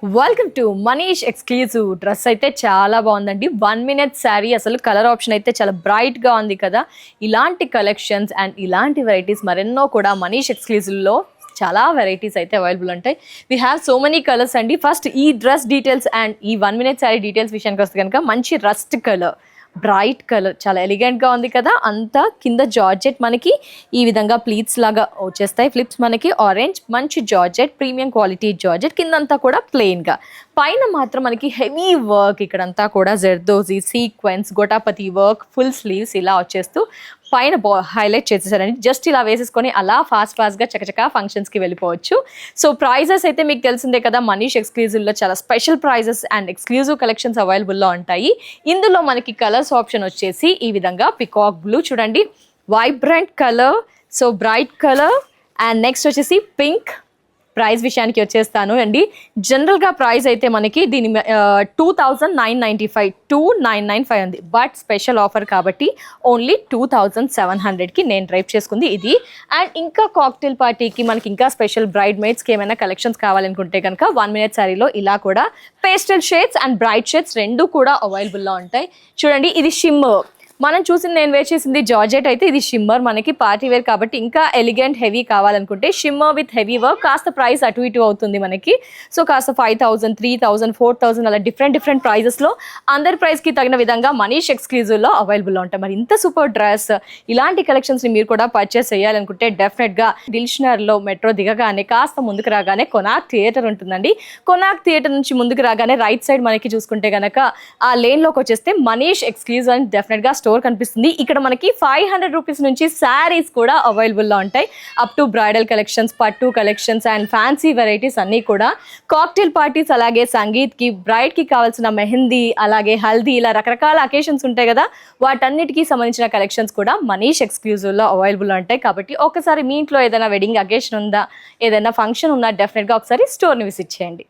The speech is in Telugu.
Welcome to Manish exclusive. Dress అయితే చాలా బాగుందండి. 1 minute శారీ, అసలు కలర్ ఆప్షన్ అయితే చాలా బ్రైట్ గా ఉంది కదా. ఇలాంటి కలెక్షన్స్ అండ్ ఇలాంటి వెరైటీస్ మరెన్నో కూడా మనీష్ ఎక్స్క్లూజివ్ లో చాలా వెరైటీస్ అయితే అవైలబుల్ ఉంటాయి. We have so many colours అండి. ఫస్ట్ ఈ డ్రెస్ డీటెయిల్స్ అండ్ ఈ 1 minute శారీ డీటెయిల్స్ విషయానికి వస్తే కనుక మంచి రస్ట్ కలర్, బ్రైట్ కలర్, చాలా ఎలిగెంట్గా ఉంది కదా. అంతా కింద జార్జెట్ మనకి ఈ విధంగా ప్లీట్స్ లాగా వచ్చేస్తాయి. ఫ్లిప్స్ మనకి ఆరెంజ్, మంచి జార్జెట్, ప్రీమియం క్వాలిటీ జార్జెట్. కిందంతా కూడా ప్లెయిన్గా, పైన మాత్రం మనకి హెవీ వర్క్, ఇక్కడంతా కూడా zardozi, sequence, gota patti work, full sleeves ఇలా వచ్చేస్తూ పైన హైలైట్ చేసేసారండి. జస్ట్ ఇలా వేసేసుకొని అలా ఫాస్ట్గా చకచకా ఫంక్షన్స్కి వెళ్ళిపోవచ్చు. సో ప్రైజెస్ అయితే మీకు తెలిసిందే కదా, మనీష్ ఎక్స్క్లూజివ్లో చాలా special prices and exclusive collections అవైలబుల్లో ఉంటాయి. ఇందులో మనకి కలర్స్ ఆప్షన్ వచ్చేసి ఈ విధంగా పికాక్ బ్లూ చూడండి, vibrant colour, so bright colour, and next వచ్చేసి పింక్. ప్రైస్ విషయానికి వచ్చేస్తాను అండి. జనరల్గా ప్రైస్ అయితే మనకి దీని 2995, 2995 ఉంది. బట్ స్పెషల్ ఆఫర్ కాబట్టి ఓన్లీ 2700కి నేను డ్రైవ్ చేసుకుంది ఇది. అండ్ ఇంకా కాక్టైల్ పార్టీకి మనకి ఇంకా స్పెషల్ బ్రైడ్ మేడ్స్కి ఏమైనా కలెక్షన్స్ కావాలనుకుంటే కనుక 1 minute శారీలో ఇలా కూడా pastel shades and bright shades రెండు కూడా అవైలబుల్లో ఉంటాయి. చూడండి, ఇది షిమ్మర్. మనం చూసింది, నేను వేర్ చేసింది జార్జెట్, అయితే ఇది షిమ్మర్. మనకి పార్టీ వేర్ కాబట్టి ఇంకా ఎలిగెంట్ హెవీ కావాలనుకుంటే షిమ్మర్ విత్ హెవీ వర్క్ కాస్త ప్రైస్ అటు ఇటు అవుతుంది మనకి. సో కాస్త 5000, 3000, 4000 అలా డిఫరెంట్ ప్రైజెస్లో అందరి ప్రైస్కి తగిన విధంగా మనీష్ ఎక్స్క్లూజివ్లో అవైలబుల్లో ఉంటాయి. మరి ఇంత సూపర్ డ్రెస్, ఇలాంటి కలెక్షన్స్ని మీరు కూడా పర్చేస్ చేయాలనుకుంటే డెఫినెట్గా దిల్షనర్లో మెట్రో దిగగానే కాస్త ముందుకు రాగానే కొనాక్ థియేటర్ ఉంటుందండి. కొనాక్ థియేటర్ నుంచి ముందుకు రాగానే రైట్ సైడ్ మనకి చూసుకుంటే కనుక ఆ లేన్లోకి వచ్చేస్తే మనీష్ ఎక్స్క్లూజివ్ అని డెఫినెట్గా స్టోర్ కనిపిస్తుంది. ఇక్కడ మనకి 500 రూపీస్ నుంచి శారీస్ కూడా అవైలబుల్లో ఉంటాయి. అప్ టు బ్రైడల్ కలెక్షన్స్, పట్టు కలెక్షన్స్ అండ్ ఫ్యాన్సీ వెరైటీస్ అన్నీ కూడా. కాక్టైల్ పార్టీస్, అలాగే సంగీత్కి, బ్రైడ్కి కావాల్సిన మెహందీ, అలాగే హల్దీ, ఇలా రకరకాల అకేషన్స్ ఉంటాయి కదా, వాటన్నిటికీ సంబంధించిన కలెక్షన్స్ కూడా మనీష్ ఎక్స్క్లూజివ్లో అవైలబుల్లో ఉంటాయి. కాబట్టి ఒకసారి మీ ఇంట్లో ఏదైనా వెడ్డింగ్ అకేషన్ ఉందా, ఏదైనా ఫంక్షన్ ఉందా, డెఫినెట్గా ఒకసారి స్టోర్ని విజిట్ చేయండి.